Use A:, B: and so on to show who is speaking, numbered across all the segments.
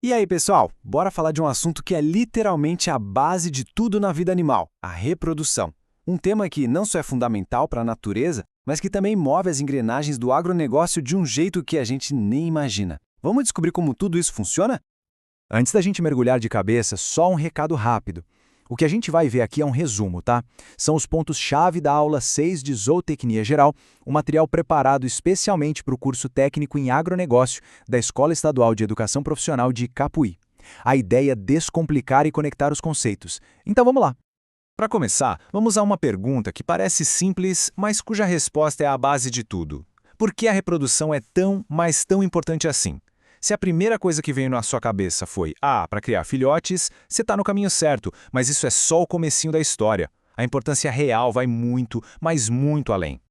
A: E aí, pessoal, bora falar de um assunto que é literalmente a base de tudo na vida animal, a reprodução. Um tema que não só é fundamental para a natureza, mas que também move as engrenagens do agronegócio de um jeito que a gente nem imagina. Vamos descobrir como tudo isso funciona? Antes da gente mergulhar de cabeça, só um recado rápido. O que a gente vai ver aqui é um resumo, tá? São os pontos-chave da aula 6 de Zootecnia Geral, um material preparado especialmente para o curso técnico em agronegócio da Escola Estadual de Educação Profissional de Capuí. A ideia é descomplicar e conectar os conceitos. Então vamos lá. Para começar, vamos a uma pergunta que parece simples, mas cuja resposta é a base de tudo. Por que a reprodução é tão, mas tão importante assim? Se a primeira coisa que veio na sua cabeça foi para criar filhotes, você está no caminho certo, mas isso é só o comecinho da história. A importância real vai muito, mas muito além.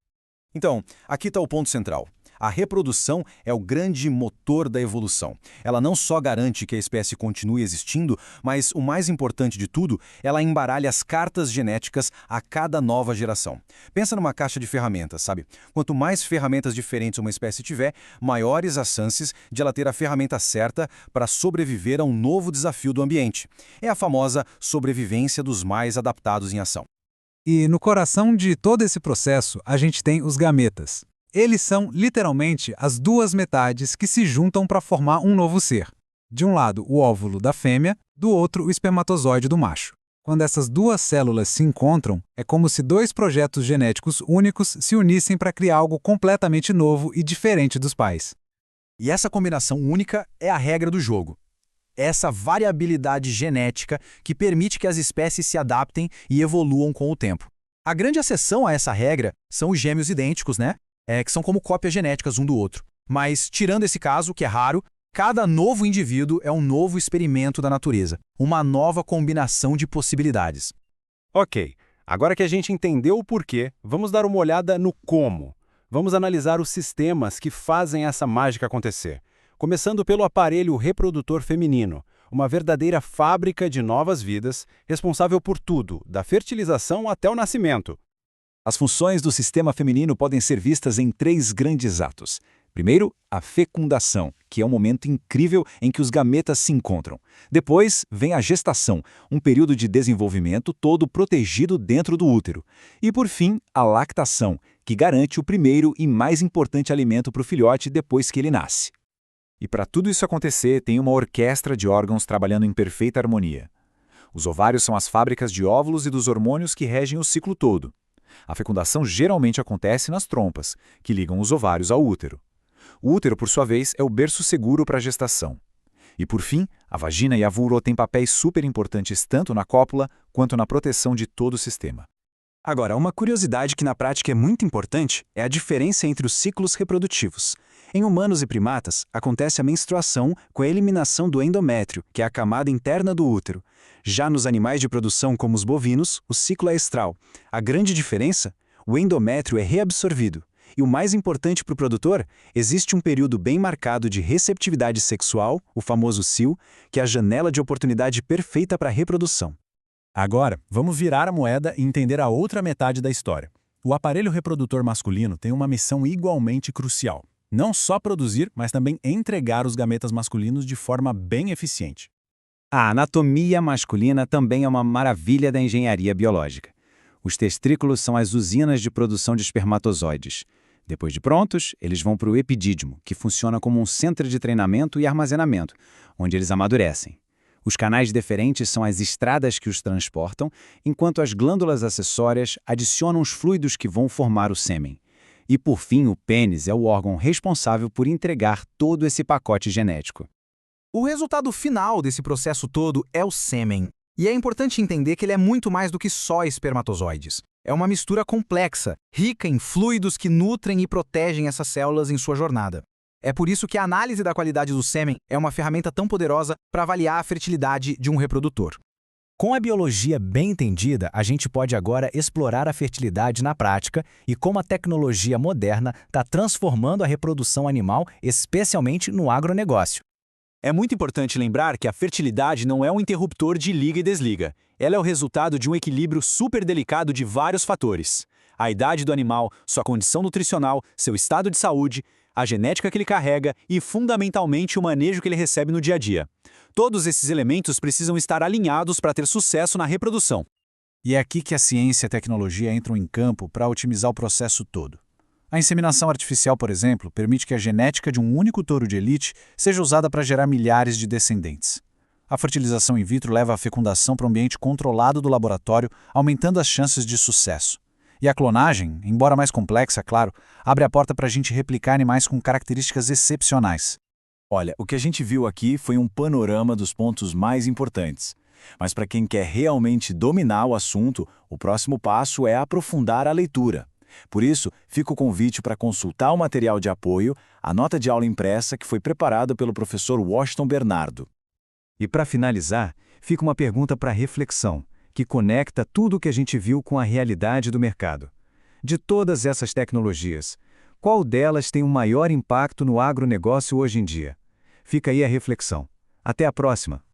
A: Então, aqui está o ponto central. A reprodução é o grande motor da evolução. Ela não só garante que a espécie continue existindo, mas, o mais importante de tudo, ela embaralha as cartas genéticas a cada nova geração. Pensa numa caixa de ferramentas, sabe? Quanto mais ferramentas diferentes uma espécie tiver, maiores as chances de ela ter a ferramenta certa para sobreviver a um novo desafio do ambiente. É a famosa sobrevivência dos mais adaptados em ação.
B: E no coração de todo esse processo, a gente tem os gametas. Eles são, literalmente, as duas metades que se juntam para formar um novo ser. De um lado, o óvulo da fêmea, do outro, o espermatozoide do macho. Quando essas duas células se encontram, é como se dois projetos genéticos únicos se unissem para criar algo completamente novo e diferente dos pais.
A: E essa combinação única é a regra do jogo. Essa variabilidade genética que permite que as espécies se adaptem e evoluam com o tempo. A grande exceção a essa regra são os gêmeos idênticos, né? Que são como cópias genéticas um do outro. Mas, tirando esse caso, que é raro, cada novo indivíduo é um novo experimento da natureza, uma nova combinação de possibilidades. Ok, agora que a gente entendeu o porquê, vamos dar uma olhada no como. Vamos analisar os sistemas que fazem essa mágica acontecer. Começando pelo aparelho reprodutor feminino, uma verdadeira fábrica de novas vidas, responsável por tudo, da fertilização até o nascimento. As funções do sistema feminino podem ser vistas em três grandes atos. Primeiro, a fecundação, que é um momento incrível em que os gametas se encontram. Depois, vem a gestação, um período de desenvolvimento todo protegido dentro do útero. E, por fim, a lactação, que garante o primeiro e mais importante alimento para o filhote depois que ele nasce. E para tudo isso acontecer, tem uma orquestra de órgãos trabalhando em perfeita harmonia. Os ovários são as fábricas de óvulos e dos hormônios que regem o ciclo todo. A fecundação geralmente acontece nas trompas, que ligam os ovários ao útero. O útero, por sua vez, é o berço seguro para a gestação. E, por fim, a vagina e a vulva têm papéis super importantes tanto na cópula quanto na proteção de todo o sistema. Agora, uma curiosidade que na prática é muito importante é a diferença entre os ciclos reprodutivos. Em humanos e primatas, acontece a menstruação com a eliminação do endométrio, que é a camada interna do útero. Já nos animais de produção, como os bovinos, o ciclo é estral. A grande diferença? O endométrio é reabsorvido. E o mais importante para o produtor, existe um período bem marcado de receptividade sexual, o famoso CIL, que é a janela de oportunidade perfeita para a reprodução. Agora, vamos virar a moeda e entender a outra metade da história. O aparelho reprodutor masculino tem uma missão igualmente crucial. Não só produzir, mas também entregar os gametas masculinos de forma bem eficiente. A anatomia masculina também é uma maravilha da engenharia biológica. Os testrículos são as usinas de produção de espermatozoides. Depois de prontos, eles vão para o epidídimo, que funciona como um centro de treinamento e armazenamento, onde eles amadurecem. Os canais deferentes são as estradas que os transportam, enquanto as glândulas acessórias adicionam os fluidos que vão formar o sêmen. E, por fim, o pênis é o órgão responsável por entregar todo esse pacote genético. O resultado final desse processo todo é o sêmen. E é importante entender que ele é muito mais do que só espermatozoides. É uma mistura complexa, rica em fluidos que nutrem e protegem essas células em sua jornada. É por isso que a análise da qualidade do sêmen é uma ferramenta tão poderosa para avaliar a fertilidade de um reprodutor. Com a biologia bem entendida, a gente pode agora explorar a fertilidade na prática e como a tecnologia moderna está transformando a reprodução animal, especialmente no agronegócio. É muito importante lembrar que a fertilidade não é um interruptor de liga e desliga. Ela é o resultado de um equilíbrio super delicado de vários fatores. A idade do animal, sua condição nutricional, seu estado de saúde,
C: a genética que ele carrega e, fundamentalmente, o manejo que ele recebe no dia a dia. Todos esses elementos precisam estar alinhados para ter sucesso na reprodução.
A: E é aqui que a ciência e a tecnologia entram em campo para otimizar o processo todo. A inseminação artificial, por exemplo, permite que a genética de um único touro de elite seja usada para gerar milhares de descendentes. A fertilização in vitro leva a fecundação para um ambiente controlado do laboratório, aumentando as chances de sucesso. E a clonagem, embora mais complexa, claro, abre a porta para a gente replicar animais com características excepcionais.
C: Olha, o que a gente viu aqui foi um panorama dos pontos mais importantes. Mas para quem quer realmente dominar o assunto, o próximo passo é aprofundar a leitura. Por isso, fica o convite para consultar o material de apoio, a nota de aula impressa que foi preparada pelo professor Washington Bernardo. E para finalizar, fica uma pergunta para reflexão, que conecta tudo o que a gente viu com a realidade do mercado. De todas essas tecnologias, qual delas tem o maior impacto no agronegócio hoje em dia? Fica aí a reflexão. Até a próxima!